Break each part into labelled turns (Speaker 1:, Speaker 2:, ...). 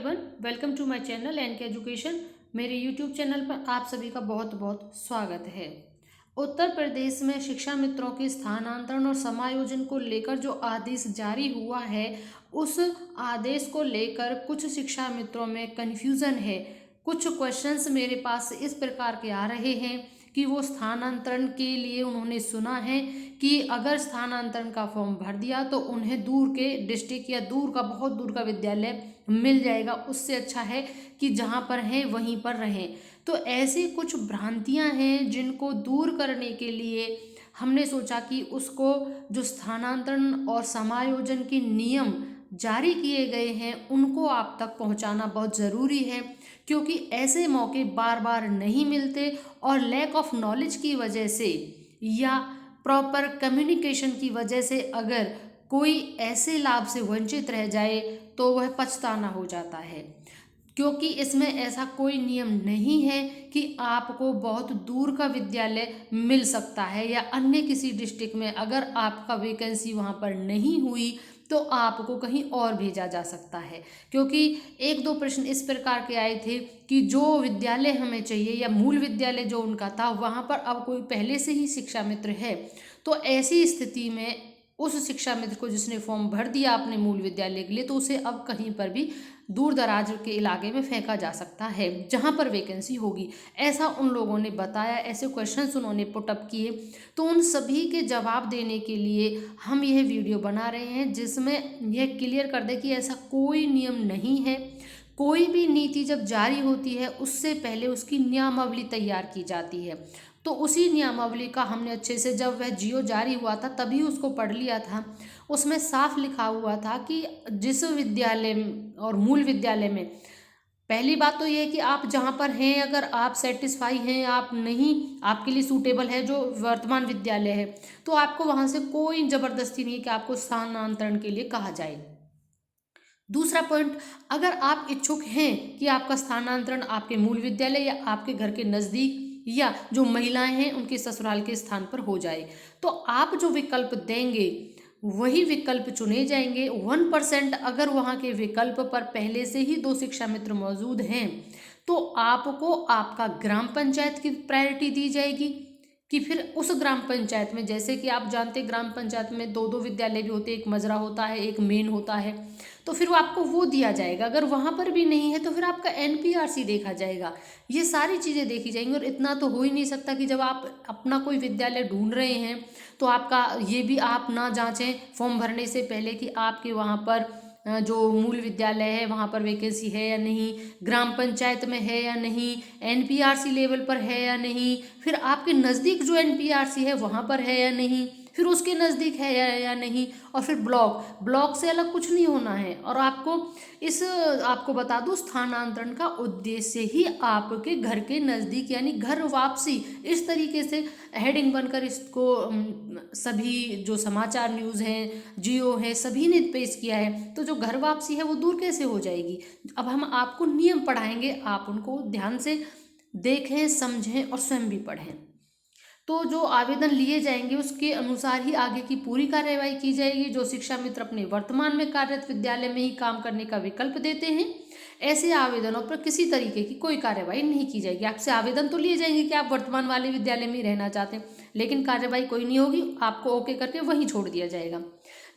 Speaker 1: Everyone, welcome to my channel NK education. मेरे YouTube channel पर आप सभी का बहुत बहुत स्वागत है। उत्तर प्रदेश में शिक्षा मित्रों के स्थानांतरण और समायोजन को लेकर जो आदेश जारी हुआ है, उस आदेश को लेकर कुछ शिक्षा मित्रों में कन्फ्यूज़न है। कुछ क्वेश्चंस मेरे पास इस प्रकार के आ रहे हैं कि वो स्थानांतरण के लिए उन्होंने सुना है कि अगर स्थानांतरण का फॉर्म भर दिया तो उन्हें दूर के डिस्ट्रिक्ट या दूर का बहुत दूर का विद्यालय मिल जाएगा, उससे अच्छा है कि जहाँ पर हैं वहीं पर रहें। तो ऐसी कुछ भ्रांतियाँ हैं जिनको दूर करने के लिए हमने सोचा कि उसको जो स्थानांतरण और समायोजन के नियम जारी किए गए हैं उनको आप तक पहुंचाना बहुत ज़रूरी है, क्योंकि ऐसे मौके बार बार नहीं मिलते और लैक ऑफ नॉलेज की वजह से या प्रॉपर कम्युनिकेशन की वजह से अगर कोई ऐसे लाभ से वंचित रह जाए तो वह पछताना हो जाता है। क्योंकि इसमें ऐसा कोई नियम नहीं है कि आपको बहुत दूर का विद्यालय मिल सकता है या अन्य किसी डिस्ट्रिक्ट में अगर आपका वैकेंसी वहाँ पर नहीं हुई तो आपको कहीं और भेजा जा सकता है। क्योंकि एक दो प्रश्न इस प्रकार के आए थे कि जो विद्यालय हमें चाहिए या मूल विद्यालय जो उनका था वहाँ पर अब कोई पहले से ही शिक्षा मित्र है, तो ऐसी स्थिति में उस शिक्षा मित्र को जिसने फॉर्म भर दिया अपने मूल विद्यालय के लिए, तो उसे अब कहीं पर भी दूर दराज के इलाके में फेंका जा सकता है जहां पर वैकेंसी होगी, ऐसा उन लोगों ने बताया। ऐसे क्वेश्चंस उन्होंने पुटअप किए, तो उन सभी के जवाब देने के लिए हम यह वीडियो बना रहे हैं जिसमें यह क्लियर कर दे कि ऐसा कोई नियम नहीं है। कोई भी नीति जब जारी होती है उससे पहले उसकी नियमावली तैयार की जाती है, तो उसी नियमावली का हमने अच्छे से, जब वह जियो जारी हुआ था तभी उसको पढ़ लिया था। उसमें साफ लिखा हुआ था कि जिस विद्यालय और मूल विद्यालय में, पहली बात तो ये है कि आप जहाँ पर हैं अगर आप सेटिस्फाई हैं, आप नहीं, आपके लिए सूटेबल है जो वर्तमान विद्यालय है, तो आपको वहाँ से कोई ज़बरदस्ती नहीं कि आपको स्थानांतरण के लिए कहा जाए। दूसरा पॉइंट, अगर आप इच्छुक हैं कि आपका स्थानांतरण आपके मूल विद्यालय या आपके घर के नज़दीक या जो महिलाएं हैं उनके ससुराल के स्थान पर हो जाए, तो आप जो विकल्प देंगे वही विकल्प चुने जाएंगे। 1% अगर वहाँ के विकल्प पर पहले से ही 2 शिक्षा मित्र मौजूद हैं तो आपको आपका ग्राम पंचायत की प्रायोरिटी दी जाएगी कि फिर उस ग्राम पंचायत में, जैसे कि आप जानते हैं ग्राम पंचायत में 2-2 विद्यालय भी होते हैं, एक मजरा होता है, एक मेन होता है, तो फिर वो आपको वो दिया जाएगा। अगर वहाँ पर भी नहीं है तो फिर आपका एनपीआरसी देखा जाएगा। ये सारी चीज़ें देखी जाएंगी। और इतना तो हो ही नहीं सकता कि जब आप अपना कोई विद्यालय ढूंढ रहे हैं तो आपका ये भी आप ना जांचें फॉर्म भरने से पहले कि आपके वहाँ पर जो मूल विद्यालय है वहाँ पर वैकेंसी है या नहीं, ग्राम पंचायत में है या नहीं, एनपीआरसी लेवल पर है या नहीं, फिर आपके नज़दीक जो एनपीआरसी है वहाँ पर है या नहीं, फिर उसके नज़दीक है या नहीं, और फिर ब्लॉक से अलग कुछ नहीं होना है। और आपको बता दूं, स्थानांतरण का उद्देश्य ही आपके घर के नज़दीक यानी घर वापसी, इस तरीके से हेडिंग बनकर इसको सभी जो समाचार न्यूज़ हैं, जियो है, सभी ने पेश किया है। तो जो घर वापसी है वो दूर कैसे हो जाएगी। अब हम आपको नियम पढ़ाएंगे, आप उनको ध्यान से देखें, समझें और स्वयं भी पढ़ें। तो जो आवेदन लिए जाएंगे उसके अनुसार ही आगे की पूरी कार्यवाही की जाएगी। जो शिक्षा मित्र अपने वर्तमान में कार्यरत विद्यालय में ही काम करने का विकल्प देते हैं, ऐसे आवेदनों पर किसी तरीके की कोई कार्यवाही नहीं की जाएगी। आपसे आवेदन तो लिए जाएंगे कि आप वर्तमान वाले विद्यालय में ही रहना चाहते हैं, लेकिन कार्यवाही कोई नहीं होगी, आपको ओके करके वहीं छोड़ दिया जाएगा।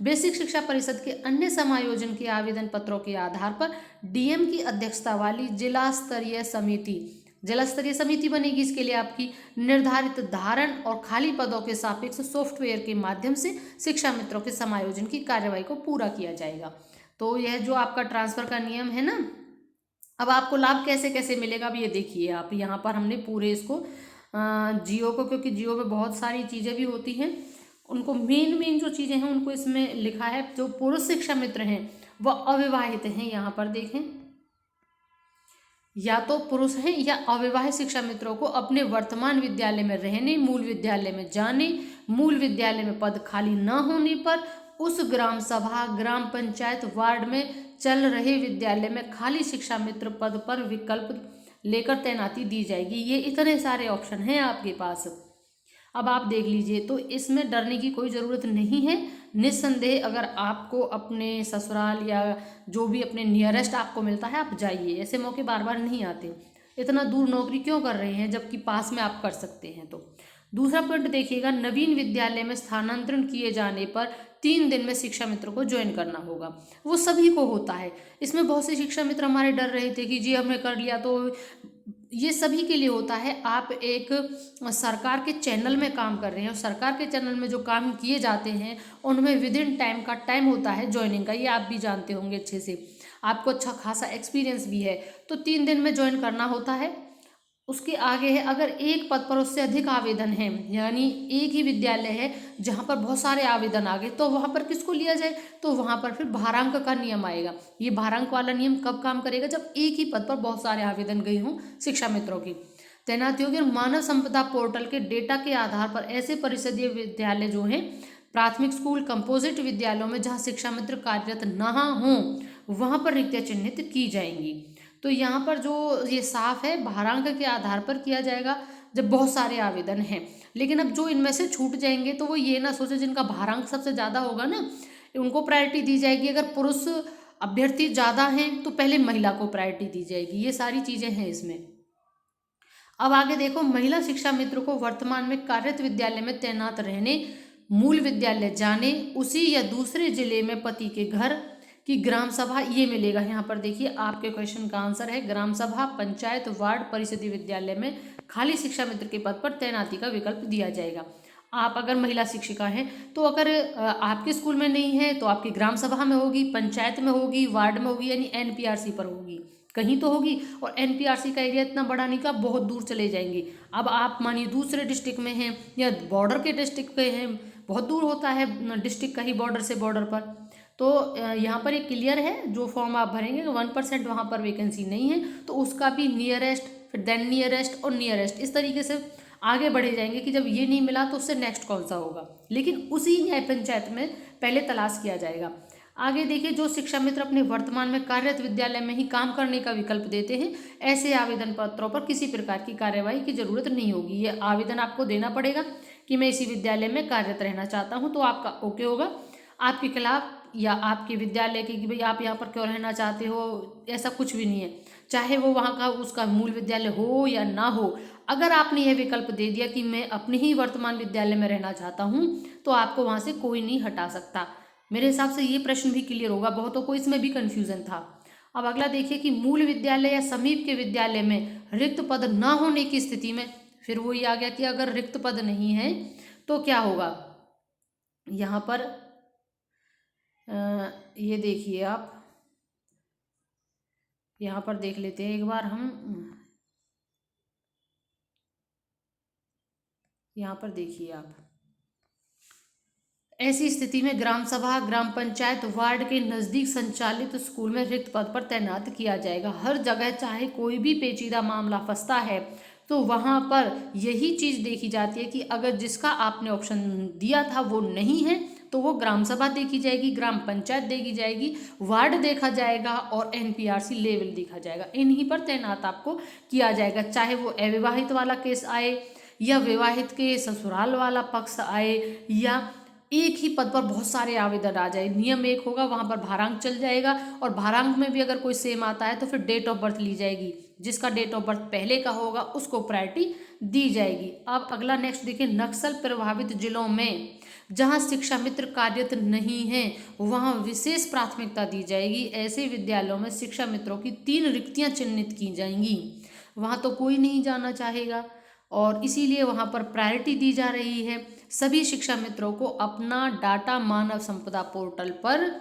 Speaker 1: बेसिक शिक्षा परिषद के अन्य समायोजन के आवेदन पत्रों के आधार पर डीएम की अध्यक्षता वाली जिला स्तरीय समिति बनेगी। इसके लिए आपकी निर्धारित धारण और खाली पदों के सापेक्ष सॉफ्टवेयर के माध्यम से शिक्षा मित्रों के समायोजन की कार्यवाही को पूरा किया जाएगा। तो यह जो आपका ट्रांसफर का नियम है ना, अब आपको लाभ कैसे कैसे मिलेगा अब ये देखिए आप। यहाँ पर हमने पूरे इसको जियो को, क्योंकि जियो में बहुत सारी चीज़ें भी होती हैं, उनको मेन जो चीज़ें हैं उनको इसमें लिखा है। जो पुरुष शिक्षा मित्र हैं वह अविवाहित हैं, यहाँ पर देखें, या तो पुरुष हैं या अविवाहित शिक्षा मित्रों को अपने वर्तमान विद्यालय में रहने, मूल विद्यालय में जाने, मूल विद्यालय में पद खाली न होने पर उस ग्राम सभा, ग्राम पंचायत, वार्ड में चल रहे विद्यालय में खाली शिक्षा मित्र पद पर विकल्प लेकर तैनाती दी जाएगी। ये इतने सारे ऑप्शन हैं आपके पास, अब आप देख लीजिए। तो इसमें डरने की कोई ज़रूरत नहीं है। निस्संदेह अगर आपको अपने ससुराल या जो भी अपने नियरेस्ट आपको मिलता है आप जाइए, ऐसे मौके बार बार नहीं आते। इतना दूर नौकरी क्यों कर रहे हैं जबकि पास में आप कर सकते हैं। तो दूसरा पॉइंट देखिएगा, नवीन विद्यालय में स्थानांतरण किए जाने पर 3 दिन में शिक्षा मित्र को ज्वाइन करना होगा। वो सभी को होता है। इसमें बहुत से शिक्षा मित्र हमारे डर रहे थे कि जी हमने कर लिया, तो ये सभी के लिए होता है। आप एक सरकार के चैनल में काम कर रहे हैं और सरकार के चैनल में जो काम किए जाते हैं उनमें विद इन टाइम का टाइम होता है ज्वाइनिंग का, ये आप भी जानते होंगे अच्छे से, आपको अच्छा खासा एक्सपीरियंस भी है। तो 3 दिन में ज्वाइन करना होता है। उसके आगे है, अगर एक पद पर उससे अधिक आवेदन है, यानी एक ही विद्यालय है जहाँ पर बहुत सारे आवेदन आ गए, तो वहाँ पर किसको लिया जाए, तो वहाँ पर फिर भारांक का नियम आएगा। ये भारांक वाला नियम कब काम करेगा, जब एक ही पद पर बहुत सारे आवेदन गए हों शिक्षा मित्रों की। तैनाती होगी। मानव संपदा पोर्टल के डेटा के आधार पर ऐसे परिषदीय विद्यालय जो हैं, प्राथमिक स्कूल, कंपोजिट विद्यालयों में जहाँ शिक्षा मित्र कार्यरत न हों वहाँ पर रिक्तियाँ चिन्हित की जाएंगी। तो यहाँ पर जो ये साफ है, भारांक के आधार पर किया जाएगा जब बहुत सारे आवेदन हैं। लेकिन अब जो इनमें से छूट जाएंगे तो वो ये ना सोचे जिनका भारांक सबसे ज़्यादा होगा ना उनको प्रायोरिटी दी जाएगी। अगर पुरुष अभ्यर्थी ज़्यादा हैं तो पहले महिला को प्रायोरिटी दी जाएगी। ये सारी चीज़ें हैं इसमें। अब आगे देखो, महिला शिक्षा मित्र को वर्तमान में कार्यरत विद्यालय में तैनात रहने, मूल विद्यालय जाने, उसी या दूसरे जिले में पति के घर की ग्राम सभा ये मिलेगा। यहाँ पर देखिए आपके क्वेश्चन का आंसर है ग्राम सभा, पंचायत, वार्ड, परिषदीय विद्यालय में खाली शिक्षा मित्र के पद पर तैनाती का विकल्प दिया जाएगा। आप अगर महिला शिक्षिका हैं तो अगर आपके स्कूल में नहीं है तो आपकी ग्राम सभा में होगी, पंचायत में होगी, वार्ड में होगी, यानी एनपीआरसी पर होगी, कहीं तो होगी। और एनपीआरसी का एरिया इतना बड़ा नहीं कि आप बहुत दूर चले जाएंगे। अब आप मानिए दूसरे डिस्ट्रिक्ट में हैं या बॉर्डर के डिस्ट्रिक्ट पे हैं, बहुत दूर होता है डिस्ट्रिक्ट का ही बॉर्डर से बॉर्डर पर, तो यहाँ पर एक क्लियर है जो फॉर्म आप भरेंगे 1% वहाँ पर वैकेंसी नहीं है तो उसका भी नियरेस्ट, फिर देन नियरेस्ट और नियरेस्ट, इस तरीके से आगे बढ़े जाएंगे कि जब ये नहीं मिला तो उससे नेक्स्ट कौन सा होगा, लेकिन उसी न्याय पंचायत में पहले तलाश किया जाएगा। आगे देखिए, जो शिक्षा मित्र अपने वर्तमान में कार्यरत विद्यालय में ही काम करने का विकल्प देते हैं, ऐसे आवेदन पत्रों पर किसी प्रकार की कार्यवाही की जरूरत नहीं होगी। ये आवेदन आपको देना पड़ेगा कि मैं इसी विद्यालय में कार्यरत रहना चाहता हूँ, तो आपका ओके होगा। आपके खिलाफ या आपके विद्यालय के कि भाई आप यहाँ पर क्यों रहना चाहते हो, ऐसा कुछ भी नहीं है। चाहे वो वहाँ का उसका मूल विद्यालय हो या ना हो, अगर आपने यह विकल्प दे दिया कि मैं अपने ही वर्तमान विद्यालय में रहना चाहता हूँ, तो आपको वहाँ से कोई नहीं हटा सकता। मेरे हिसाब से ये प्रश्न भी क्लियर होगा, बहुतों को इसमें भी कन्फ्यूजन था। अब अगला देखिए कि मूल विद्यालय या समीप के विद्यालय में रिक्त पद ना होने की स्थिति में, फिर वो ये आ गया कि अगर रिक्त पद नहीं है तो क्या होगा। यहाँ पर ये देखिए आप, यहाँ पर देख लेते हैं एक बार हम, यहाँ पर देखिए आप, ऐसी स्थिति में ग्राम सभा, ग्राम पंचायत, वार्ड के नज़दीक संचालित स्कूल में रिक्त पद पर तैनात किया जाएगा। हर जगह चाहे कोई भी पेचीदा मामला फंसता है तो वहाँ पर यही चीज़ देखी जाती है कि अगर जिसका आपने ऑप्शन दिया था वो नहीं है तो वो ग्राम सभा देखी जाएगी, ग्राम पंचायत देखी जाएगी, वार्ड देखा जाएगा और एनपीआरसी लेवल देखा जाएगा। इन्हीं पर तैनात आपको किया जाएगा, चाहे वो अविवाहित वाला केस आए या विवाहित के ससुराल वाला पक्ष आए या एक ही पद पर बहुत सारे आवेदन आ जाए। नियम एक होगा, वहाँ पर भारांक चल जाएगा और भारांक में भी अगर कोई सेम आता है तो फिर डेट ऑफ बर्थ ली जाएगी। जिसका डेट ऑफ बर्थ पहले का होगा उसको प्रायोरिटी दी जाएगी। अब अगला नेक्स्ट देखिए, नक्सल प्रभावित जिलों में जहाँ शिक्षा मित्र कार्यरत नहीं हैं वहाँ विशेष प्राथमिकता दी जाएगी। ऐसे विद्यालयों में शिक्षा मित्रों की 3 रिक्तियाँ चिन्हित की जाएंगी। वहाँ तो कोई नहीं जाना चाहेगा और इसीलिए वहाँ पर प्रायोरिटी दी जा रही है। सभी शिक्षा मित्रों को अपना डाटा मानव संपदा पोर्टल पर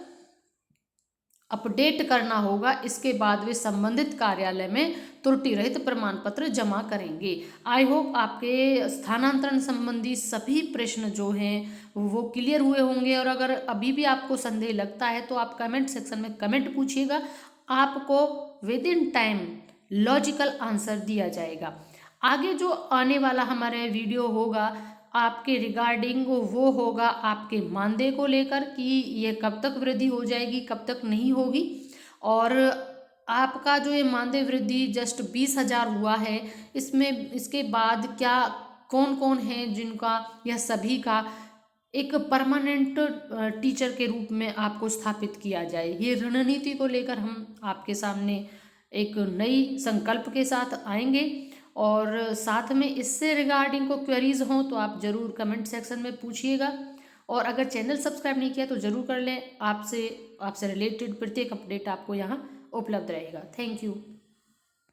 Speaker 1: अपडेट करना होगा। इसके बाद वे संबंधित कार्यालय में त्रुटि रहित प्रमाण पत्र जमा करेंगे। आई होप आपके स्थानांतरण संबंधी सभी प्रश्न जो हैं वो क्लियर हुए होंगे और अगर अभी भी आपको संदेह लगता है तो आप कमेंट सेक्शन में कमेंट पूछिएगा, आपको with in time logical answer दिया जाएगा। आगे जो आने वाला हमारे वीडियो होगा आपके रिगार्डिंग वो होगा आपके मानदेय को लेकर कि ये कब तक वृद्धि हो जाएगी, कब तक नहीं होगी, और आपका जो ये मानदेय वृद्धि जस्ट 20,000 हुआ है, इसमें इसके बाद क्या कौन कौन है जिनका या सभी का एक परमानेंट टीचर के रूप में आपको स्थापित किया जाए। ये रणनीति को लेकर हम आपके सामने एक नई संकल्प के साथ आएंगे। और साथ में इससे रिगार्डिंग को क्वेरीज हों तो आप ज़रूर कमेंट सेक्शन में पूछिएगा। और अगर चैनल सब्सक्राइब नहीं किया तो ज़रूर कर लें। आपसे रिलेटेड प्रत्येक अपडेट आपको यहाँ उपलब्ध रहेगा। Thank you.